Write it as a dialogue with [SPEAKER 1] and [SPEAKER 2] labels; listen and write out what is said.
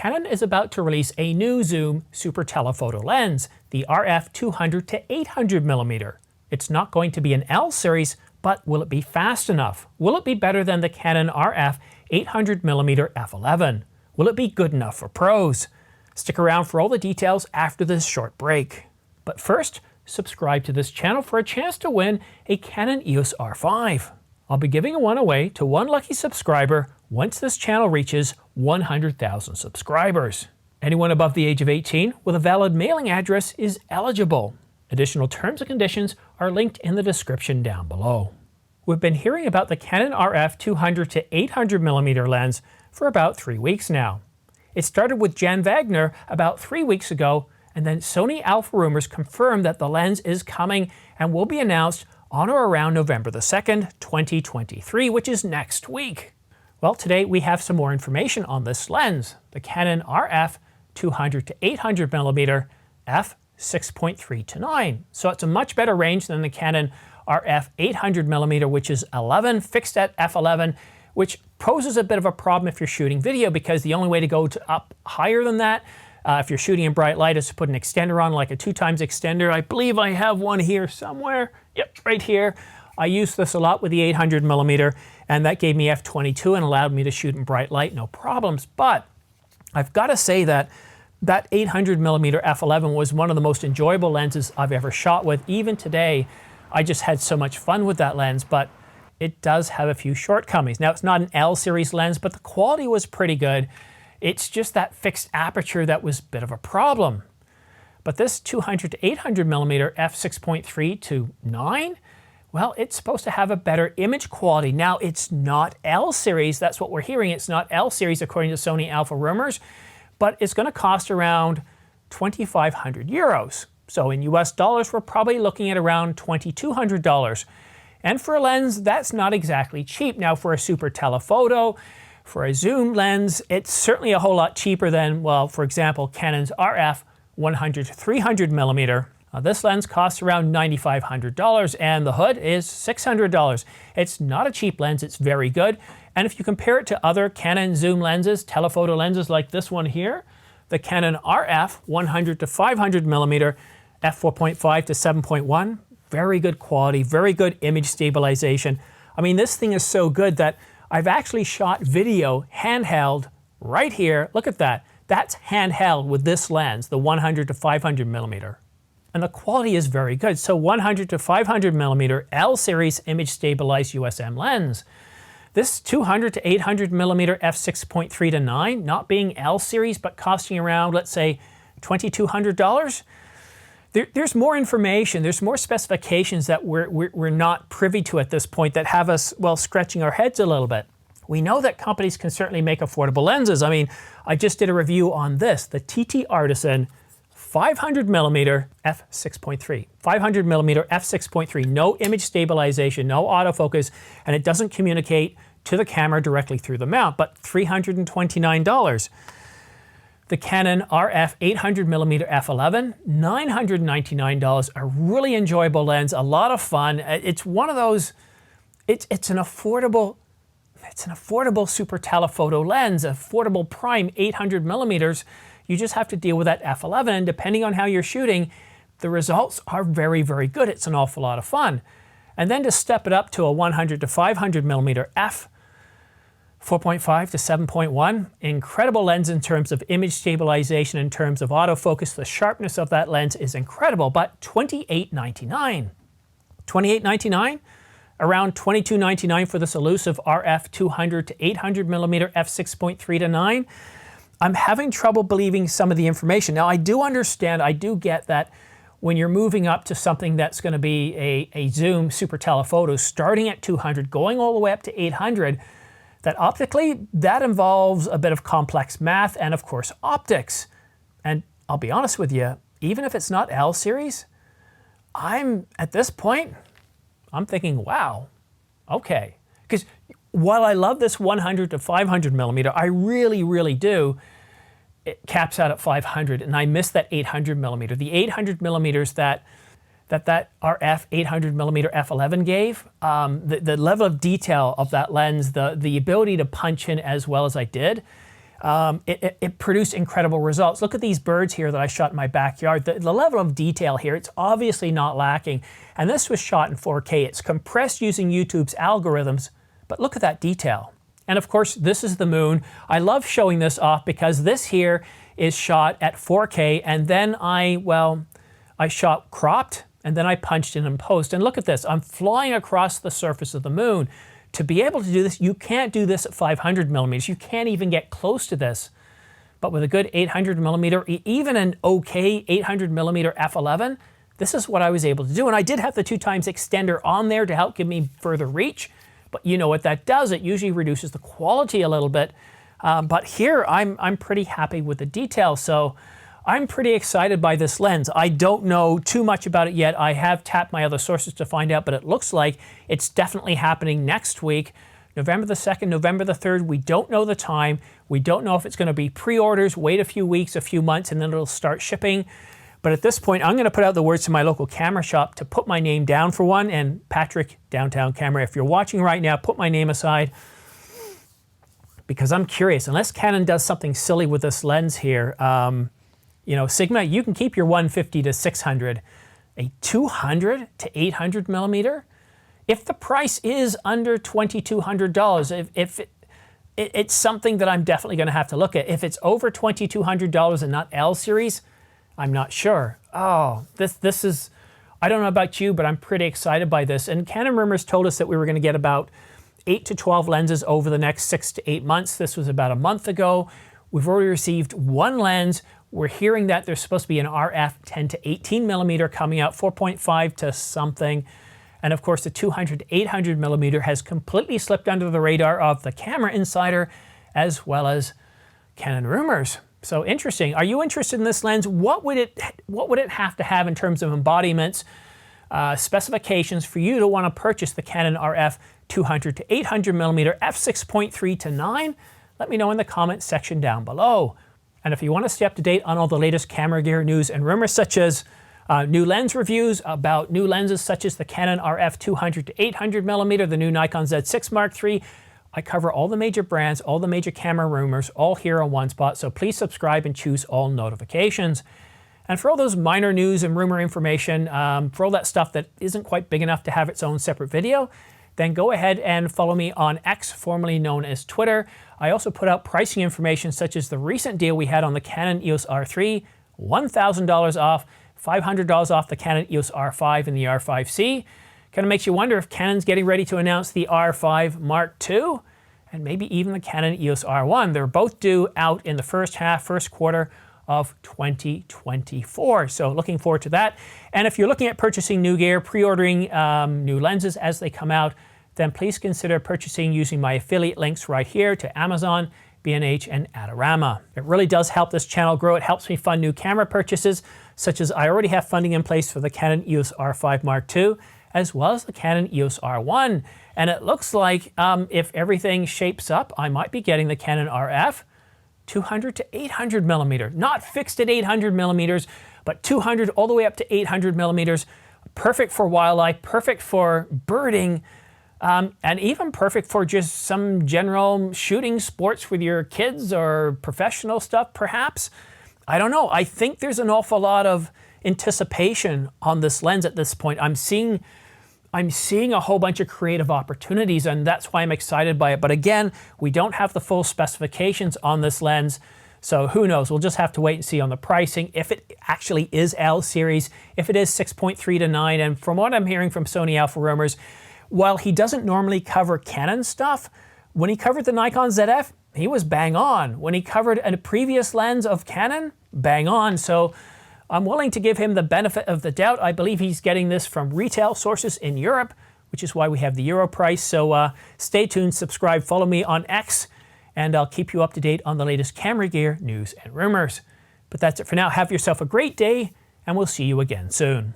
[SPEAKER 1] Canon is about to release a new zoom super telephoto lens, the RF 200 to 800mm. It's not going to be an L series, but will it be fast enough? Will it be better than the Canon RF 800mm f11? Will it be good enough for pros? Stick around for all the details after this short break. But first, subscribe to this channel for a chance to win a Canon EOS R5. I'll be giving one away to one lucky subscriber once this channel reaches 100,000 subscribers. Anyone above the age of 18 with a valid mailing address is eligible. Additional terms and conditions are linked in the description down below. We've been hearing about the Canon RF 200 to 800mm lens for about 3 weeks now. It started with Jan Wagner about 3 weeks ago, and then Sony Alpha Rumors confirmed that the lens is coming and will be announced on or around November the 2nd, 2023, which is next week. Well, today we have some more information on this lens, the Canon RF 200 to 800mm f6.3 to 9. So it's a much better range than the Canon RF 800mm, which is 11, fixed at f11, which poses a bit of a problem if you're shooting video, because the only way to go up higher than that, if you're shooting in bright light, is to put an extender on, like a 2x extender. I believe I have one here somewhere. Yep, right here. I used this a lot with the 800mm, and that gave me f22 and allowed me to shoot in bright light, no problems. But I've got to say that 800mm f11 was one of the most enjoyable lenses I've ever shot with. Even today, I just had so much fun with that lens, but it does have a few shortcomings. Now, it's not an L series lens, but the quality was pretty good. It's just that fixed aperture that was a bit of a problem. But this 200 to 800mm f6.3 to 9, well, it's supposed to have a better image quality. Now, it's not L series, that's what we're hearing. It's not L series according to Sony Alpha Rumors, but it's going to cost around 2,500 euros. So in US dollars, we're probably looking at around $2,200. And for a lens, that's not exactly cheap. Now, for a super telephoto, for a zoom lens, it's certainly a whole lot cheaper than, well, for example, Canon's RF 100 to 300mm. This lens costs around $9,500 and the hood is $600. It's not a cheap lens, it's very good. And if you compare it to other Canon zoom lenses, telephoto lenses like this one here, the Canon RF 100 to 500mm f4.5 to 7.1, very good quality, very good image stabilization. I mean, this thing is so good that I've actually shot video handheld right here. Look at that. That's handheld with this lens, the 100 to 500mm. And the quality is very good. So 100 to 500mm L series image stabilized USM lens. This 200 to 800mm f6.3 to 9, not being L series, but costing around, let's say, $2,200. There's more information, there's more specifications that we're not privy to at this point that have us, well, scratching our heads a little bit. We know that companies can certainly make affordable lenses. I mean, I just did a review on this, the TT Artisan 500mm f6.3. 500mm f6.3, no image stabilization, no autofocus, and it doesn't communicate to the camera directly through the mount, but $329. The Canon RF 800mm f11, $999, a really enjoyable lens, a lot of fun. It's one of those, it's an affordable super telephoto lens, affordable prime 800mm. You just have to deal with that f11, and depending on how you're shooting, the results are very, very good. It's an awful lot of fun. And then to step it up to a 100 to 500mm f 4.5 to 7.1, incredible lens in terms of image stabilization, in terms of autofocus. The sharpness of that lens is incredible, but $28.99. $28.99? Around $22.99 for this elusive RF 200 to 800mm f6.3 to 9. I'm having trouble believing some of the information. Now, I do understand, I do get that when you're moving up to something that's going to be a zoom super telephoto, starting at 200, going all the way up to 800, that optically, that involves a bit of complex math and, of course, optics. And I'll be honest with you, even if it's not L series, at this point, I'm thinking, wow, okay. Because while I love this 100 to 500mm, I really, really do, it caps out at 500, and I miss that 800mm. The 800mm that RF 800mm f11 gave, the level of detail of that lens, the ability to punch in as well as I did, it produced incredible results. Look at these birds here that I shot in my backyard. The level of detail here, it's obviously not lacking. And this was shot in 4K. It's compressed using YouTube's algorithms, but look at that detail. And of course, this is the moon. I love showing this off because this here is shot at 4K, and then I shot cropped, and then I punched in post. And look at this, I'm flying across the surface of the moon. To be able to do this, you can't do this at 500 millimeters. You can't even get close to this. But with a good 800 millimeter, even an okay 800 millimeter f11, this is what I was able to do. And I did have the 2x extender on there to help give me further reach. But you know what that does, it usually reduces the quality a little bit. But here, I'm pretty happy with the detail. So I'm pretty excited by this lens. I don't know too much about it yet. I have tapped my other sources to find out, but it looks like it's definitely happening next week, November the 2nd, November the 3rd. We don't know the time. We don't know if it's going to be pre-orders, wait a few weeks, a few months, and then it'll start shipping. But at this point, I'm going to put out the words to my local camera shop to put my name down for one. And Patrick, Downtown Camera, if you're watching right now, put my name aside because I'm curious. Unless Canon does something silly with this lens here, you know, Sigma, you can keep your 150 to 600. A 200 to 800 millimeter? If the price is under $2,200, if it's something that I'm definitely going to have to look at. If it's over $2,200 and not L series, I'm not sure. Oh, this is, I don't know about you, but I'm pretty excited by this. And Canon Rumors told us that we were going to get about 8 to 12 lenses over the next 6 to 8 months. This was about a month ago. We've already received one lens. We're hearing that there's supposed to be an RF 10 to 18 millimeter coming out, 4.5 to something. And of course, the 200 to 800 millimeter has completely slipped under the radar of the Camera Insider, as well as Canon Rumors. So interesting. Are you interested in this lens? What would it have to have in terms of embodiments, specifications for you to want to purchase the Canon RF 200 to 800 millimeter f6.3 to 9? Let me know in the comments section down below. And if you want to stay up to date on all the latest camera gear news and rumors, such as new lens reviews about new lenses such as the Canon RF 200 to 800 millimeter, the new Nikon Z6 Mark III, I cover all the major brands, all the major camera rumors, all here on one spot. So please subscribe and choose all notifications. And for all those minor news and rumor information, for all that stuff that isn't quite big enough to have its own separate video, then go ahead and follow me on X, formerly known as Twitter. I also put out pricing information such as the recent deal we had on the Canon EOS R3, $1,000 off, $500 off the Canon EOS R5 and the R5C. Kind of makes you wonder if Canon's getting ready to announce the R5 Mark II and maybe even the Canon EOS R1. They're both due out in the first quarter of 2024. So looking forward to that. And if you're looking at purchasing new gear, pre-ordering new lenses as they come out, then please consider purchasing using my affiliate links right here to Amazon, B&H, and Adorama. It really does help this channel grow. It helps me fund new camera purchases, such as I already have funding in place for the Canon EOS R5 Mark II, as well as the Canon EOS R1. And it looks like if everything shapes up, I might be getting the Canon RF 200 to 800 millimeter, not fixed at 800 millimeters, but 200 all the way up to 800 millimeters. Perfect for wildlife, perfect for birding, and even perfect for just some general shooting sports with your kids or professional stuff, perhaps. I don't know. I think there's an awful lot of anticipation on this lens at this point. I'm seeing a whole bunch of creative opportunities, and that's why I'm excited by it. But again, we don't have the full specifications on this lens, so who knows? We'll just have to wait and see on the pricing, if it actually is L series, if it is 6.3 to 9. And from what I'm hearing from Sony Alpha Rumors, while he doesn't normally cover Canon stuff, when he covered the Nikon ZF, he was bang on. When he covered a previous lens of Canon, bang on. So I'm willing to give him the benefit of the doubt. I believe he's getting this from retail sources in Europe, which is why we have the Euro price. So stay tuned, subscribe, follow me on X, and I'll keep you up to date on the latest camera gear news and rumors. But that's it for now. Have yourself a great day, and we'll see you again soon.